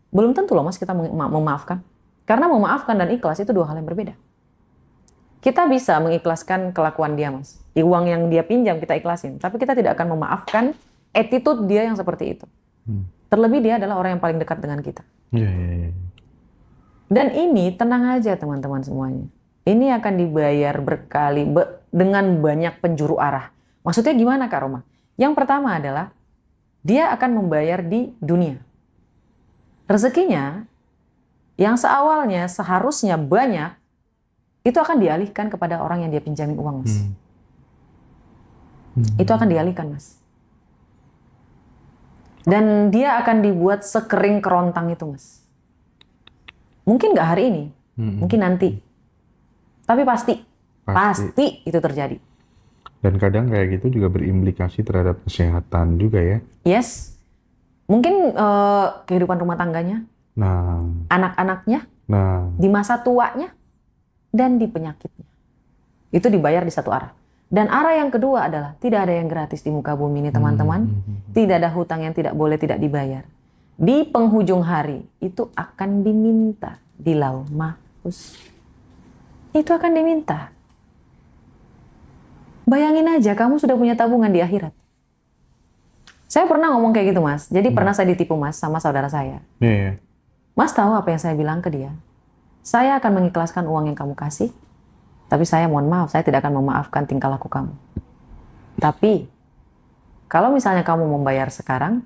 belum tentu loh Mas kita memaafkan. Karena memaafkan dan ikhlas itu dua hal yang berbeda. Kita bisa mengikhlaskan kelakuan dia, Mas. Uang yang dia pinjam kita ikhlasin. Tapi kita tidak akan memaafkan attitude dia yang seperti itu. Terlebih dia adalah orang yang paling dekat dengan kita. Iya, iya, iya. Dan ini tenang aja teman-teman semuanya. Ini akan dibayar dengan banyak penjuru arah. Maksudnya gimana Kak Roma? Yang pertama adalah dia akan membayar di dunia. Rezekinya yang seawalnya seharusnya banyak, itu akan dialihkan kepada orang yang dia pinjamin uang, Mas. Itu akan dialihkan, Mas. Dan dia akan dibuat sekering kerontang itu, Mas. Mungkin nggak hari ini, mungkin nanti. Tapi pasti itu terjadi. Dan kadang kayak gitu juga berimplikasi terhadap kesehatan juga ya. Yes. Mungkin kehidupan rumah tangganya, Nah, anak-anaknya, nah, di masa tuanya, dan di penyakitnya. Itu dibayar di satu arah. Dan arah yang kedua adalah tidak ada yang gratis di muka bumi ini teman-teman. Tidak ada hutang yang tidak boleh tidak dibayar. Di penghujung hari itu akan diminta di Lauh Mahfuz. Itu akan diminta. Bayangin aja kamu sudah punya tabungan di akhirat. Saya pernah ngomong kayak gitu, Mas. Jadi pernah saya ditipu, Mas, sama saudara saya. iya. Mas tahu apa yang saya bilang ke dia? Saya akan mengikhlaskan uang yang kamu kasih, tapi saya mohon maaf, saya tidak akan memaafkan tingkah laku kamu. Tapi, kalau misalnya kamu membayar sekarang,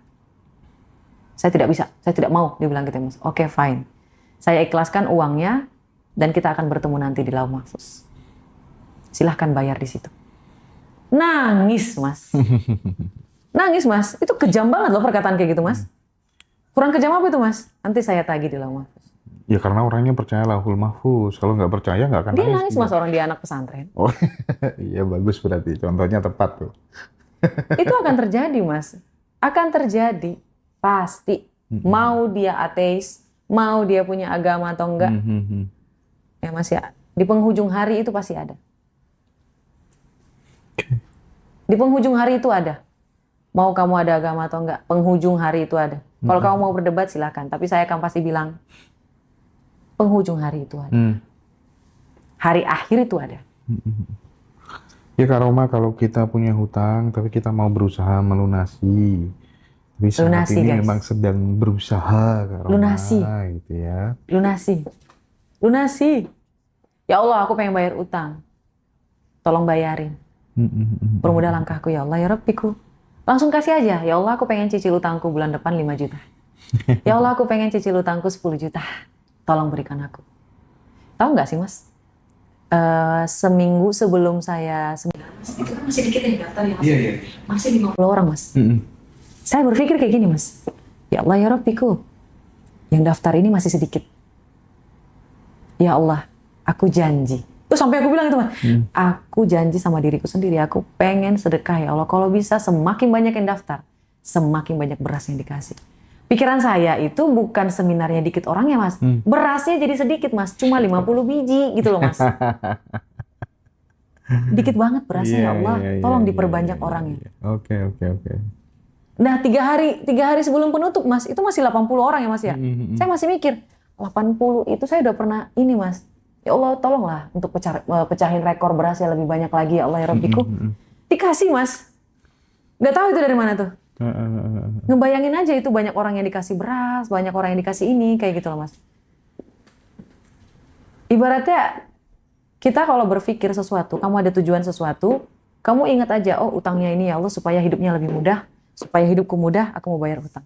saya tidak bisa, saya tidak mau, dia bilang gitu, Mas. Oke, fine. Saya ikhlaskan uangnya, dan kita akan bertemu nanti di Lauh Mahfuz. Silahkan bayar di situ. Nangis, Mas. Nangis, Mas. Itu kejam banget loh perkataan kayak gitu, Mas. Kurang kejam apa itu, Mas? Nanti saya tagih di Lauh Mahfuz. Ya karena orangnya percaya Lauhul Mahfuz. Kalau nggak percaya nggak akan Dia nangis, Mas, orang dia anak pesantren. Oh, iya bagus berarti. Contohnya tepat tuh. Itu akan terjadi, Mas. Akan terjadi. Pasti. Mau dia ateis, mau dia punya agama atau enggak. Ya, Mas, ya. Di penghujung hari itu pasti ada. Di penghujung hari itu ada. Mau kamu ada agama atau enggak, penghujung hari itu ada. Kalau kamu mau berdebat silakan, tapi saya akan pasti bilang penghujung hari itu ada. Hari akhir itu ada. Ya Kak Roma, kalau kita punya hutang tapi kita mau berusaha melunasi. Tapi saat Lunasi, ini guys. memang sedang berusaha Kak Roma. Lunasi. Gitu ya. Lunasi. Lunasi. Ya Allah, aku pengen bayar utang. Tolong bayarin. Permudah langkahku ya Allah, ya Rabbiku. Langsung kasih aja. Ya Allah, aku pengen cicil utangku bulan depan 5 juta. Ya Allah, aku pengen cicil utangku 10 juta. Tolong berikan aku. Tahu nggak sih, Mas? Seminggu sebelum saya seminar, Mas, itu kan masih dikit yang daftar ya, Mas? Iya. Masih 50 orang, Mas. Saya berpikir kayak gini, Mas. Ya Allah, ya Rabbiku. Yang daftar ini masih sedikit. Ya Allah, aku janji. Terus sampai aku bilang itu, Mas. Aku janji sama diriku sendiri. Aku pengen sedekah, ya Allah. Kalau bisa semakin banyak yang daftar, semakin banyak beras yang dikasih. Pikiran saya itu bukan seminarnya dikit orangnya, Mas. Berasnya jadi sedikit, Mas. Cuma 50 biji gitu loh, Mas. Dikit banget berasnya, ya Allah. Tolong diperbanyak orangnya. Oke. Nah, tiga hari sebelum penutup, Mas, itu masih 80 orang ya, Mas ya. Saya masih mikir, 80 itu saya udah pernah ini, Mas. Ya Allah, tolonglah untuk pecahin rekor berasnya lebih banyak lagi, ya Allah, ya Rabbiku. Dikasih, Mas. Nggak tahu itu dari mana tuh. Ngebayangin aja itu banyak orang yang dikasih beras, banyak orang yang dikasih ini, kayak gitu loh, Mas. Ibaratnya, kita kalau berpikir sesuatu, kamu ada tujuan sesuatu, kamu ingat aja, oh utangnya ini ya Allah supaya hidupnya lebih mudah, supaya hidupku mudah, aku mau bayar hutang.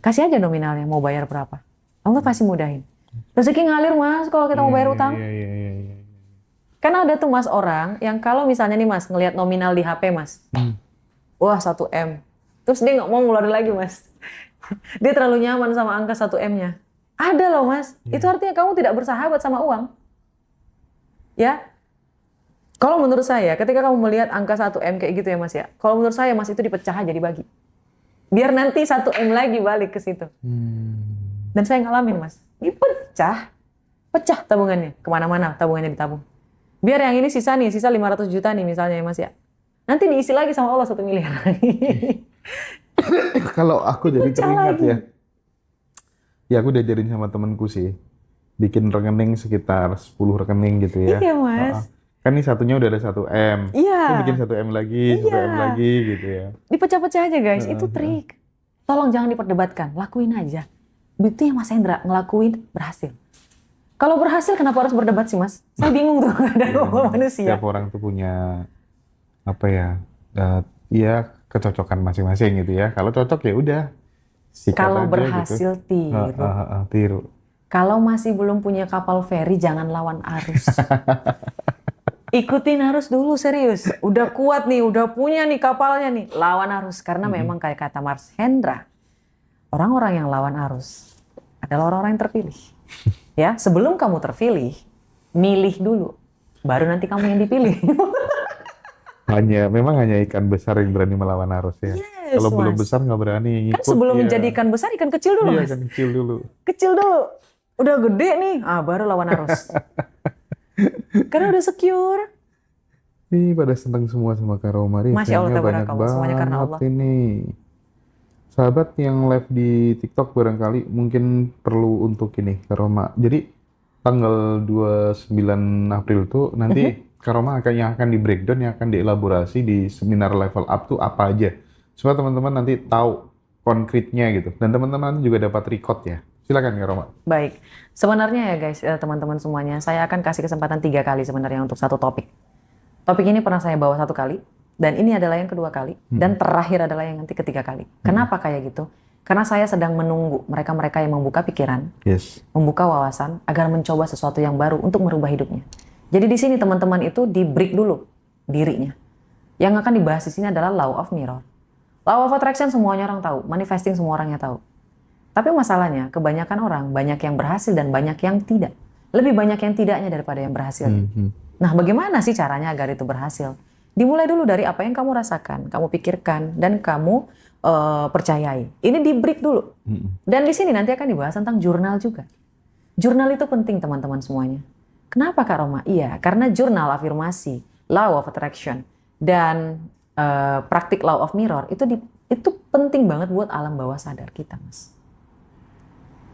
Kasih aja nominalnya, mau bayar berapa. Allah pasti mudahin. Rezeki ngalir, Mas, kalau kita mau bayar utang. Iya. Karena ada tuh, Mas, orang yang kalau misalnya nih, Mas, ngelihat nominal di HP, Mas. Wah, 1 M. Terus dia nggak mau ngeluarin lagi, Mas. Dia terlalu nyaman sama angka 1 M-nya. Ada loh, Mas. Itu artinya kamu tidak bersahabat sama uang. Ya. Kalau menurut saya, ketika kamu melihat angka 1 M kayak gitu ya, Mas ya. Kalau menurut saya, Mas, itu dipecah aja, dibagi. Biar nanti 1 M lagi balik ke situ. Dan saya ngalamin, Mas. Dipecah. Pecah tabungannya. Kemana-mana tabungannya ditabung. Biar yang ini sisa 500 juta nih misalnya ya, Mas ya. Nanti diisi lagi sama Allah 1 miliar lagi. Kalau aku jadi teringat ya. Ya aku diajarin sama temenku sih, bikin rekening sekitar 10 rekening gitu ya. Iya Mas. Kan ini satunya udah ada 1 M, Iya. itu bikin 1 M lagi, 1 M Iya. lagi gitu ya. Dipecah-pecah aja guys, itu trik. Tolong jangan diperdebatkan, lakuin aja. Buktinya Mas Hendra ngelakuin berhasil. Kalau berhasil kenapa harus berdebat sih Mas? Saya bingung tuh ada manusia. Setiap orang tuh punya apa ya, ya kecocokan masing-masing gitu ya. Kalau cocok ya udah, sikat Kalau aja berhasil gitu. tiru. Tiru. Kalau masih belum punya kapal feri jangan lawan arus. Ikutin arus dulu serius. Udah kuat nih, udah punya nih kapalnya nih. Lawan arus. Karena memang kayak kata Mas Hendra, orang-orang yang lawan arus adalah orang-orang yang terpilih. Ya, sebelum kamu terpilih, milih dulu. Baru nanti kamu yang dipilih. Memang hanya ikan besar yang berani melawan arus ya. Yes, Kalau belum Mas. besar nggak berani Kan ngikut. sebelum ya. menjadi ikan besar, ikan kecil dulu Iya, Mas. ikan kecil dulu. Kecil dulu. Udah gede nih, baru lawan arus. Karena udah secure. Ih, pada seneng semua sama Kak Romari. Masya Allah, Banyak tabarakallah. Semuanya karena banget Allah. ini. Sahabat yang live di TikTok barangkali mungkin perlu untuk ini, Kak Roma. Jadi tanggal 29 April tuh nanti Kak Roma yang akan di breakdown, yang akan dielaborasi di seminar level up tuh apa aja. Supaya teman-teman nanti tahu konkretnya gitu. Dan teman-teman juga dapat record ya. Silakan Kak Roma. Baik, sebenarnya ya guys, teman-teman semuanya, saya akan kasih kesempatan 3 kali sebenarnya untuk satu topik. Topik ini pernah saya bawa 1 kali, dan ini adalah yang kedua kali, dan terakhir adalah yang nanti ketiga kali. Kenapa kayak gitu? Karena saya sedang menunggu mereka-mereka yang membuka pikiran, Yes. membuka wawasan, agar mencoba sesuatu yang baru untuk merubah hidupnya. Jadi di sini teman-teman itu di-break dulu dirinya. Yang akan dibahas di sini adalah Law of Mirror. Law of Attraction semuanya orang tahu, manifesting semua orangnya tahu. Tapi masalahnya, kebanyakan orang, banyak yang berhasil dan banyak yang tidak. Lebih banyak yang tidaknya daripada yang berhasil. Nah, bagaimana sih caranya agar itu berhasil? Dimulai dulu dari apa yang kamu rasakan, kamu pikirkan, dan kamu percayai. Ini di-break dulu. Dan di sini nanti akan dibahas tentang jurnal juga. Jurnal itu penting teman-teman semuanya. Kenapa Kak Roma? Iya, karena jurnal afirmasi, law of attraction, dan praktik law of mirror itu penting banget buat alam bawah sadar kita, Mas.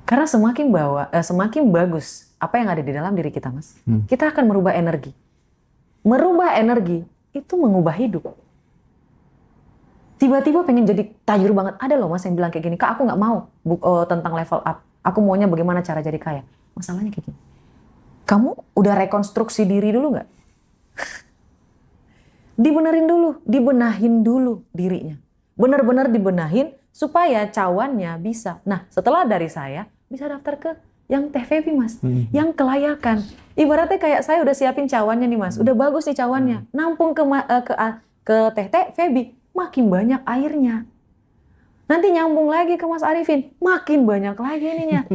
Karena semakin bagus apa yang ada di dalam diri kita, Mas, kita akan merubah energi. Merubah energi itu mengubah hidup. Tiba-tiba pengen jadi tajir banget. Ada loh Mas yang bilang kayak gini, Kak aku nggak mau tentang level up. Aku maunya bagaimana cara jadi kaya. Masalahnya kayak gini. Kamu udah rekonstruksi diri dulu nggak? Dibenahin dulu dirinya. Benar-benar dibenahin supaya cawannya bisa. Nah setelah dari saya, bisa daftar ke yang Teh Febi Mas. Yang kelayakan. Ibaratnya kayak saya udah siapin cawannya nih Mas. Udah bagus nih cawannya. Nampung ke Teh Febi. Makin banyak airnya. Nanti nyambung lagi ke Mas Arifin. Makin banyak lagi ininya.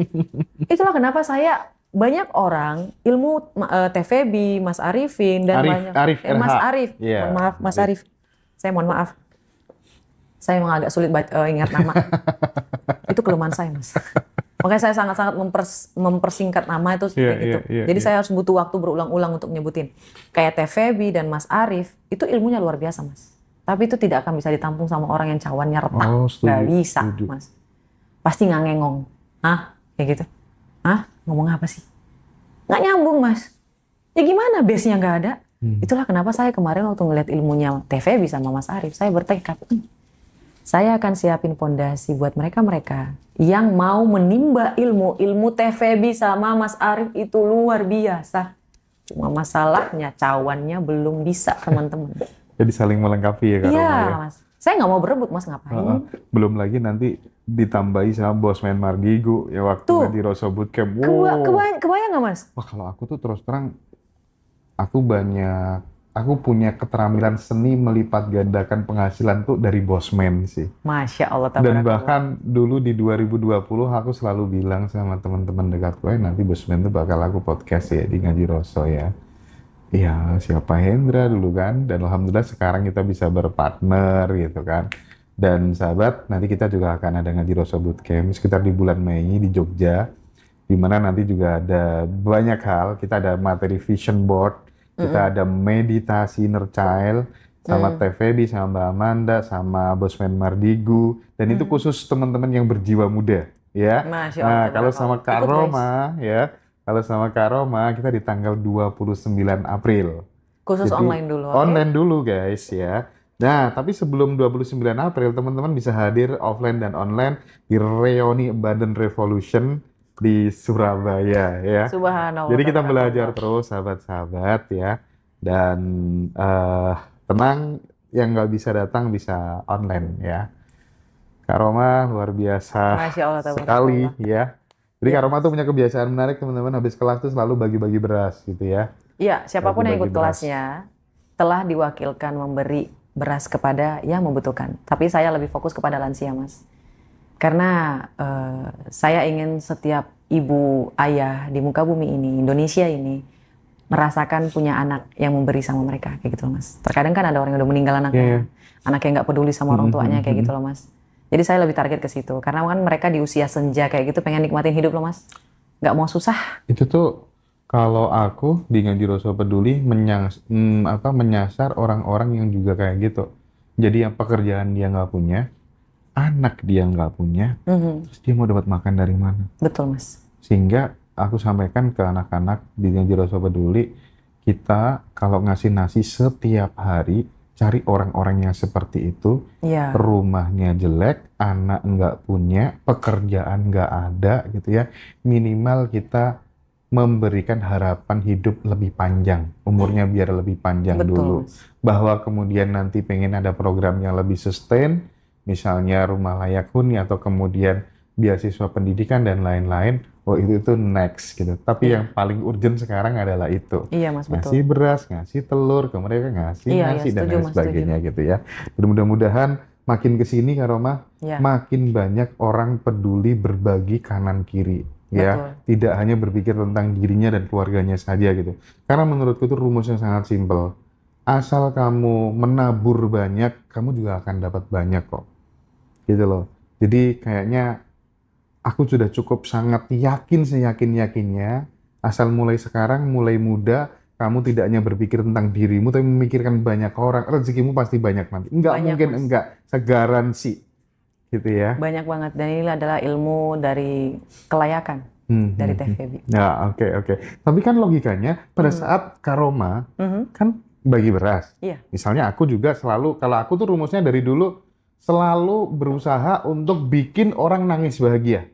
Itulah kenapa saya banyak orang ilmu Teh Febi, Mas Arifin dan Mas Arif. Yeah. Mohon maaf Mas Arif. Saya mohon maaf. Saya memang agak sulit ingat nama. Itu kelemahan saya Mas. Makanya saya sangat-sangat mempersingkat nama itu seperti itu. Jadi saya harus butuh waktu berulang-ulang untuk nyebutin. Kayak Teh Febi dan Mas Arif, itu ilmunya luar biasa Mas. Tapi itu tidak akan bisa ditampung sama orang yang cawannya retak. Nggak bisa Mas. Pasti nggak ngengong. Hah? Kayak gitu. Hah? Ngomong apa sih? Nggak nyambung Mas. Ya gimana base-nya nggak ada? Itulah kenapa saya kemarin waktu ngeliat ilmunya Teh Febi sama Mas Arif, saya bertekad. Saya akan siapin fondasi buat mereka-mereka yang mau menimba ilmu Teh Febi sama Mas Arif itu luar biasa. Cuma masalahnya cawannya belum bisa teman-teman. Jadi saling melengkapi ya Kak Roma ya? Mas. Saya nggak mau berebut Mas, ngapain? Belum lagi nanti ditambahi sama Bosman Mardigu ya waktu di Rosso Bootcamp. Wow. Kebayang nggak Mas? Wah kalau aku tuh terus terang, aku punya keterampilan seni melipat gandakan penghasilan tuh dari Bosman sih. Masya Allah. Dan bahkan dulu di 2020 aku selalu bilang sama teman-teman dekatku, nanti Bosman tuh bakal aku podcast ya di Ngaji Rosso ya. Iya, siapa Hendra dulu kan, dan alhamdulillah sekarang kita bisa berpartner gitu kan. Dan sahabat, nanti kita juga akan ada Ngaji Rosso Bootcamp sekitar di bulan Mei di Jogja, di mana nanti juga ada banyak hal. Kita ada materi vision board, kita ada meditasi inner child, sama Teh Febi, sama Mbak Amanda, sama Bosman Mardigu, dan itu khusus teman-teman yang berjiwa muda. ya. Masya Nah, Allah, kalau sama tabarakallah. Kak Ikut guys. Roma ya, kalau sama Kak Roma kita di tanggal 29 April. Khusus Jadi online dulu, oke? online dulu guys ya. Nah, tapi sebelum 29 April teman-teman bisa hadir offline dan online di reuni Abundant Revolution di Surabaya ya. Subhanallah, Jadi kita belajar tabarakallah. terus sahabat-sahabat ya. Dan tenang, yang nggak bisa datang bisa online ya. Kak Roma luar biasa Masya Allah, sekali tabarakallah. ya. Jadi Ya. Kak Roma tuh punya kebiasaan menarik teman-teman, habis kelas tuh selalu bagi-bagi beras gitu ya. Iya, siapapun yang ikut Bagi-bagi beras. kelasnya telah diwakilkan memberi beras kepada yang membutuhkan. Tapi saya lebih fokus kepada lansia, Mas. Karena saya ingin setiap ibu, ayah di muka bumi ini, Indonesia ini, merasakan punya anak yang memberi sama mereka, kayak gitu loh, Mas. Terkadang kan ada orang yang udah meninggal anaknya, Iya, iya. anak yang nggak peduli sama orang tuanya, kayak gitu loh, Mas. Jadi saya lebih target ke situ, karena kan mereka di usia senja kayak gitu pengen nikmatin hidup loh, Mas. Nggak mau susah. Itu tuh kalau aku di Ngaji Rasul Peduli menyasar orang-orang yang juga kayak gitu. Jadi yang pekerjaan dia nggak punya, anak dia nggak punya, terus dia mau dapat makan dari mana? Betul, Mas. Sehingga aku sampaikan ke anak-anak di Ngaji Rasul Peduli, kita kalau ngasih nasi setiap hari, cari orang-orang yang seperti itu, Iya, rumahnya jelek, anak nggak punya, pekerjaan nggak ada gitu ya. Minimal kita memberikan harapan hidup lebih panjang, umurnya biar lebih panjang betul, dulu. Mas. Bahwa kemudian nanti pengen ada program yang lebih sustain, misalnya rumah layak huni atau kemudian beasiswa pendidikan dan lain-lain. Oh itu next gitu. Tapi yang paling urgent sekarang adalah itu. Iya, Mas, betul. Ngasih beras, ngasih telur ke mereka, ngasih Iya, nasi iya, dan setuju, lain Mas, sebagainya gitu ya. Dan mudah-mudahan makin kesini Kak Roma, Iya, makin banyak orang peduli berbagi kanan kiri ya. betul. Tidak hanya berpikir tentang dirinya dan keluarganya saja gitu. Karena menurutku itu rumus yang sangat simpel. Asal kamu menabur banyak, kamu juga akan dapat banyak kok. Gitu loh. Jadi kayaknya aku sudah cukup sangat yakin seyakin-yakinnya, asal mulai sekarang, mulai muda, kamu tidak hanya berpikir tentang dirimu, tapi memikirkan banyak orang, rezekimu pasti banyak nanti. Enggak Banyak, mungkin Mas. enggak, segaransi. Gitu ya. Banyak banget. Dan ini adalah ilmu dari kelayakan dari Teh Feby. Ya, oke. Tapi kan logikanya, pada saat Karoma, kan bagi beras. Iya, Misalnya aku juga selalu, kalau aku tuh rumusnya dari dulu, selalu berusaha untuk bikin orang nangis bahagia.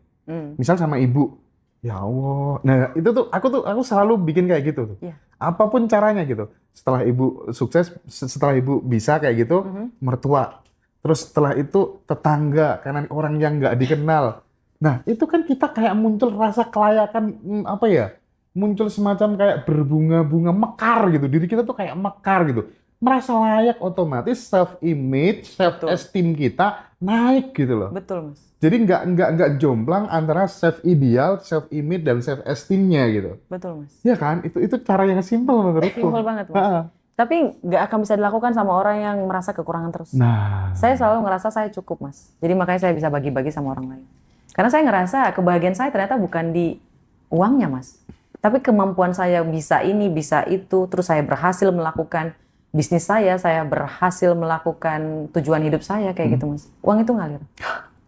Misal sama ibu, ya Allah. Nah itu tuh aku selalu bikin kayak gitu tuh. iya, Apapun caranya gitu. Setelah ibu sukses, setelah ibu bisa kayak gitu, mertua. Terus setelah itu tetangga, karena orang yang nggak dikenal. Nah itu kan kita kayak muncul rasa kelayakan, apa ya? Muncul semacam kayak berbunga-bunga mekar gitu. Diri kita tuh kayak mekar gitu. Merasa layak, otomatis self-image, self-esteem kita naik gitu loh. betul, Mas. Jadi nggak jomplang antara self ideal, self image dan self esteemnya gitu. Betul, Mas. Ya kan? Itu cara yang simpel menurutku. Simpel banget, Mas. Ha-ha. Tapi nggak akan bisa dilakukan sama orang yang merasa kekurangan terus. Nah, Saya selalu ngerasa saya cukup, Mas. Jadi makanya saya bisa bagi-bagi sama orang lain. Karena saya ngerasa kebahagiaan saya ternyata bukan di uangnya, Mas. Tapi kemampuan saya bisa ini, bisa itu, terus saya berhasil melakukan bisnis saya berhasil melakukan tujuan hidup saya, kayak gitu, Mas. Uang itu ngalir.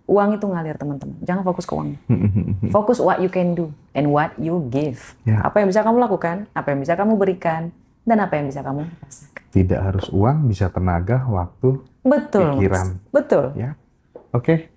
Uang itu ngalir, teman-teman. Jangan fokus ke uang. Fokus what you can do and what you give. Ya. Apa yang bisa kamu lakukan, apa yang bisa kamu berikan, dan apa yang bisa kamu rasakan. tidak harus uang, bisa tenaga, waktu, Betul, Mas. pikiran. Betul. Ya. Oke.